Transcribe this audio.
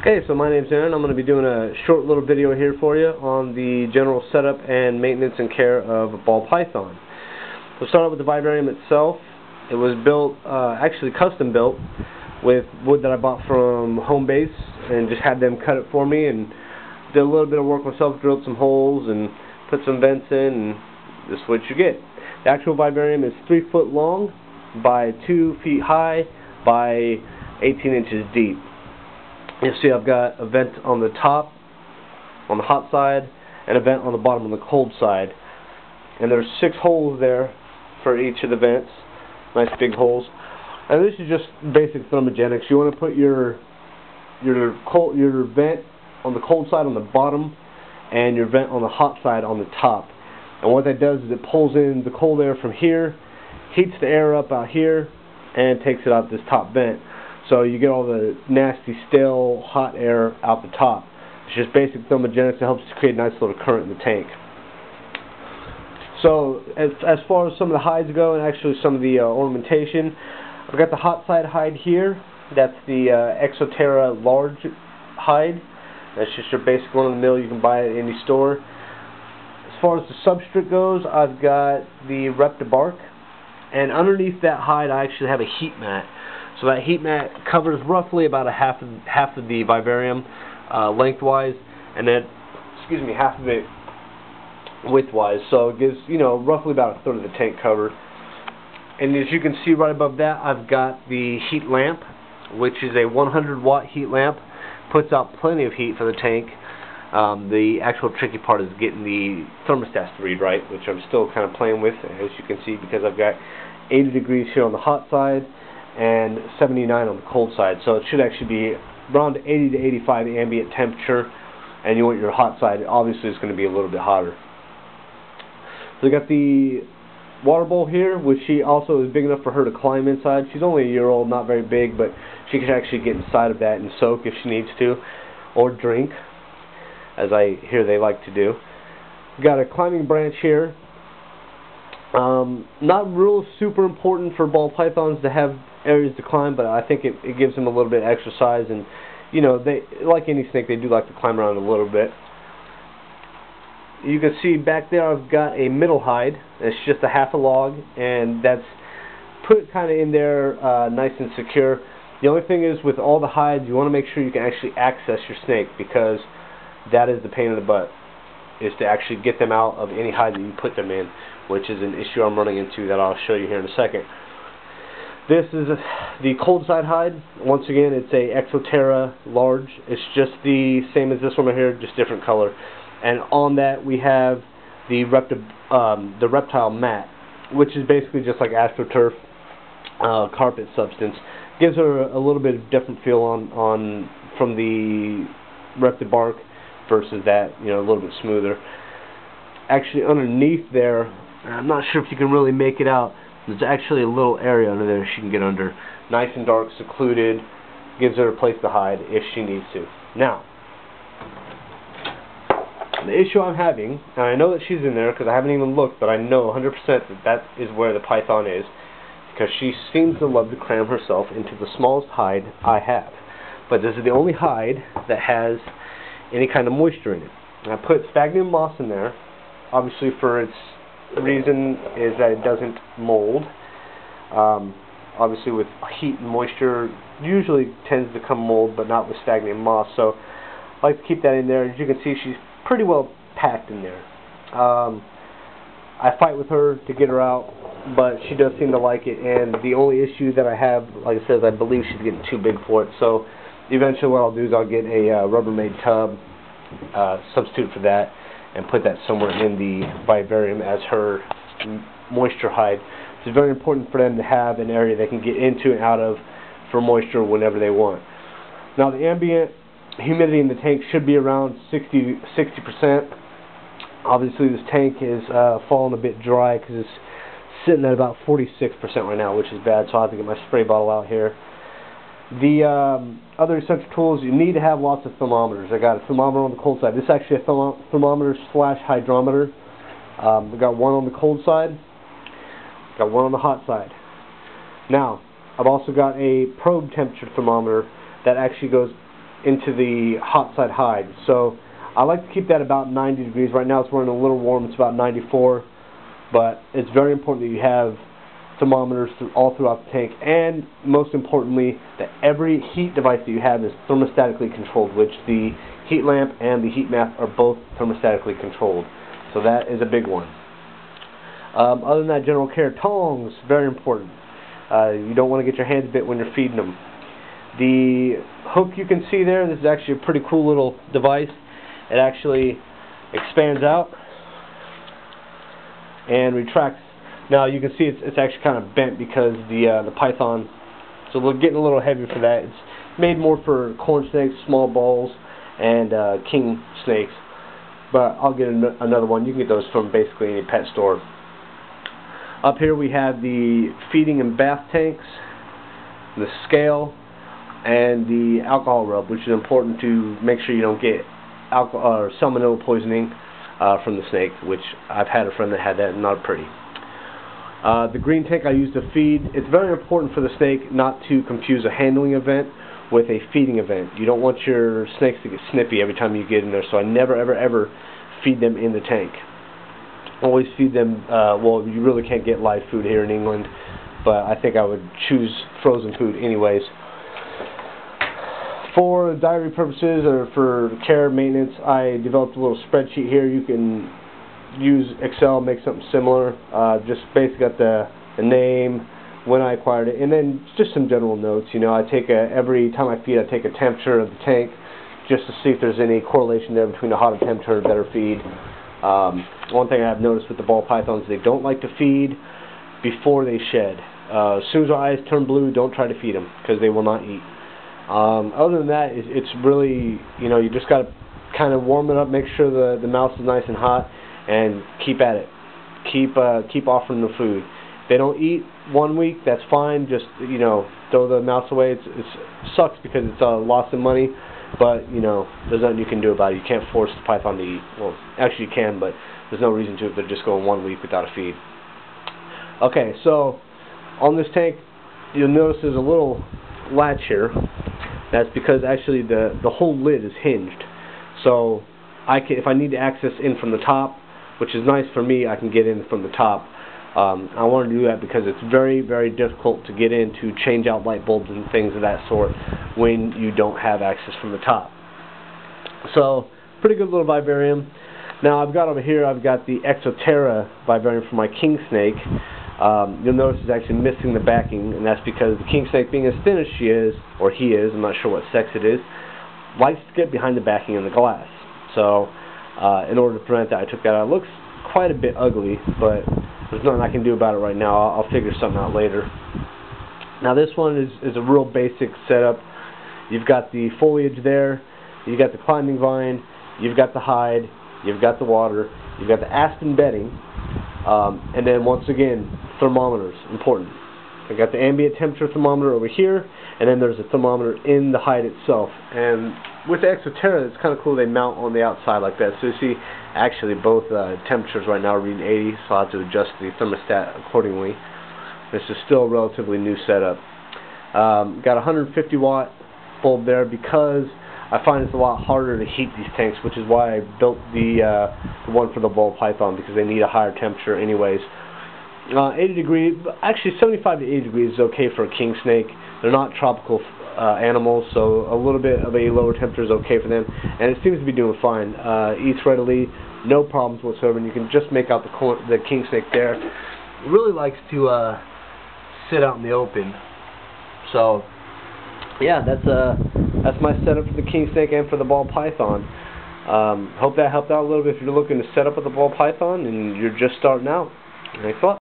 Hey, so my name's Aaron. I'm going to be doing a short little video here for you on the general setup and maintenance and care of a ball python. We'll start out with the vivarium itself. It was built, actually custom built, with wood that I bought from Home Base and just had them cut it for me and did a little bit of work myself, drilled some holes and put some vents in, and this is what you get. The actual vivarium is 3 foot long by 2 feet high by 18 inches deep. You'll see I've got a vent on the top, on the hot side, and a vent on the bottom on the cold side. And there's 6 holes there for each of the vents, nice big holes. And this is just basic thermogenics. You want to put your vent on the cold side on the bottom, and your vent on the hot side on the top. And what that does is it pulls in the cold air from here, heats the air up out here, and takes it out this top vent. So you get all the nasty, stale, hot air out the top. It's just basic thermogenics that helps to create a nice little current in the tank. So as far as some of the hides go, and actually some of the ornamentation, I've got the hot side hide here. That's the Exoterra large hide. That's just your basic one-of-the-mill. You can buy it at any store. As far as the substrate goes, I've got the Reptibark, and underneath that hide I actually have a heat mat. So that heat mat covers roughly about half of the vivarium lengthwise, and then, half of it widthwise. So it gives, roughly about a third of the tank covered. And as you can see right above that, I've got the heat lamp, which is a 100-watt heat lamp. Puts out plenty of heat for the tank. The actual tricky part is getting the thermostats to read right, which I'm still kind of playing with, as you can see, because I've got 80 degrees here on the hot side and 79 on the cold side. So it should actually be around 80 to 85 ambient temperature, and you want your hot side, obviously it's going to be a little bit hotter. So we got the water bowl here, which she also is big enough for her to climb inside. She's only a year old, not very big, but she can actually get inside of that and soak if she needs to, or drink, as I hear they like to do. We've got a climbing branch here. Not real super important for ball pythons to have areas to climb, but I think it gives them a little bit of exercise, and they, like any snake, they do like to climb around a little bit. You can see back there I've got a middle hide. It's just a half a log, and that's put kind of in there nice and secure. The only thing is, with all the hides, you want to make sure you can actually access your snake, because that is the pain in the butt, is to actually get them out of any hide that you put them in, which is an issue I'm running into that I'll show you here in a second. This is the cold side hide. Once again, it's a Exoterra large. It's just the same as this one right here, just different color. And on that we have the reptile mat, which is basically just like AstroTurf carpet substance. Gives her a little bit of different feel from the Reptibark versus that, a little bit smoother. Actually, underneath there, I'm not sure if you can really make it out, there's actually a little area under there she can get under. Nice and dark, secluded, gives her a place to hide if she needs to. Now, the issue I'm having, and I know that she's in there because I haven't even looked, but I know 100% that is where the python is, because she seems to love to cram herself into the smallest hide I have. But this is the only hide that has any kind of moisture in it. And I put sphagnum moss in there, obviously for its reason is that it doesn't mold. Obviously with heat and moisture usually tends to come mold, but not with sphagnum moss. So I like to keep that in there. As you can see, she's pretty well packed in there. I fight with her to get her out, but she does seem to like it, and the only issue that I have, like I said, I believe she's getting too big for it. So eventually what I'll do is I'll get a Rubbermaid tub, substitute for that, and put that somewhere in the vivarium as her moisture hide. It's very important for them to have an area they can get into and out of for moisture whenever they want. Now, the ambient humidity in the tank should be around 60%. Obviously this tank is falling a bit dry because it's sitting at about 46% right now, which is bad, so I have to get my spray bottle out here. The other essential tools, you need to have lots of thermometers. I got a thermometer on the cold side. This is actually a thermometer slash hydrometer. We got one on the cold side, got one on the hot side. Now, I've also got a probe temperature thermometer that actually goes into the hot side hide. So I like to keep that about 90 degrees. Right now it's running a little warm, it's about 94, but it's very important that you have thermometers all throughout the tank, and most importantly that every heat device that you have is thermostatically controlled, which the heat lamp and the heat mat are both thermostatically controlled. So that is a big one. Other than that, general care, tongs, very important. You don't want to get your hands bit when you're feeding them. The hook you can see there, this is actually a pretty cool little device. It actually expands out and retracts. Now you can see it's actually kind of bent because the python, so we're getting a little heavy for that. It's made more for corn snakes, small balls, and king snakes. But I'll get another one. You can get those from basically any pet store. Up here we have the feeding and bath tanks, the scale, and the alcohol rub, which is important to make sure you don't get alcohol or salmonella poisoning from the snake, which I've had a friend that had that, not pretty. The green tank I use to feed. It's very important for the snake not to confuse a handling event with a feeding event. You don't want your snakes to get snippy every time you get in there, so I never ever feed them in the tank. Always feed them, well, you really can't get live food here in England, but I think I would choose frozen food anyways. For diary purposes or for care maintenance, I developed a little spreadsheet here. You can use Excel, make something similar. Just basically got the name, when I acquired it, and then just some general notes. You know, I take every time I feed, I take a temperature of the tank just to see if there's any correlation there between a hotter temperature and a better feed. One thing I have noticed with the ball pythons, they don't like to feed before they shed. As soon as their eyes turn blue, don't try to feed them because they will not eat. Other than that, it's really, you know, you just got to kind of warm it up, make sure the mouse is nice and hot, and keep at it. Keep offering them food. If they don't eat 1 week, that's fine. Just, you know, throw the mouse away. It sucks because it's a loss of money, but, you know, there's nothing you can do about it. You can't force the python to eat. Well, actually you can, but there's no reason to if they're just going 1 week without a feed. Okay, so on this tank, you'll notice there's a little latch here. That's because actually the whole lid is hinged. So if I need to access in from the top, which is nice for me, I can get in from the top. I want to do that because it's very difficult to get in to change out light bulbs and things of that sort when you don't have access from the top. So pretty good little vivarium. Now I've got over here, I've got the Exoterra vivarium for my king snake. You'll notice it's actually missing the backing, and that's because the king snake, being as thin as she is, or he is, I'm not sure what sex it is, likes to get behind the backing in the glass. So in order to prevent that, I took that out. It looks quite a bit ugly, but there's nothing I can do about it right now. I'll figure something out later. Now this one is a real basic setup. You've got the foliage there, you've got the climbing vine, you've got the hide, you've got the water, you've got the aspen bedding, and then once again, thermometers, important. I've got the ambient temperature thermometer over here, and then there's a thermometer in the hide itself. And with the Exoterra, it's kind of cool they mount on the outside like that. So you see, actually both temperatures right now are reading 80, so I'll have to adjust the thermostat accordingly. This is still a relatively new setup. Got a 150 watt bulb there because I find it's a lot harder to heat these tanks, which is why I built the one for the ball python, because they need a higher temperature anyways. 80 degrees, actually 75 to 80 degrees is okay for a king snake. They're not tropical animals, so a little bit of a lower temperature is okay for them, and it seems to be doing fine. Eats readily, no problems whatsoever, and you can just make out the king snake there. It really likes to sit out in the open. So yeah, that's my setup for the king snake and for the ball python. Hope that helped out a little bit if you're looking to set up with the ball python and you're just starting out. Thanks a lot.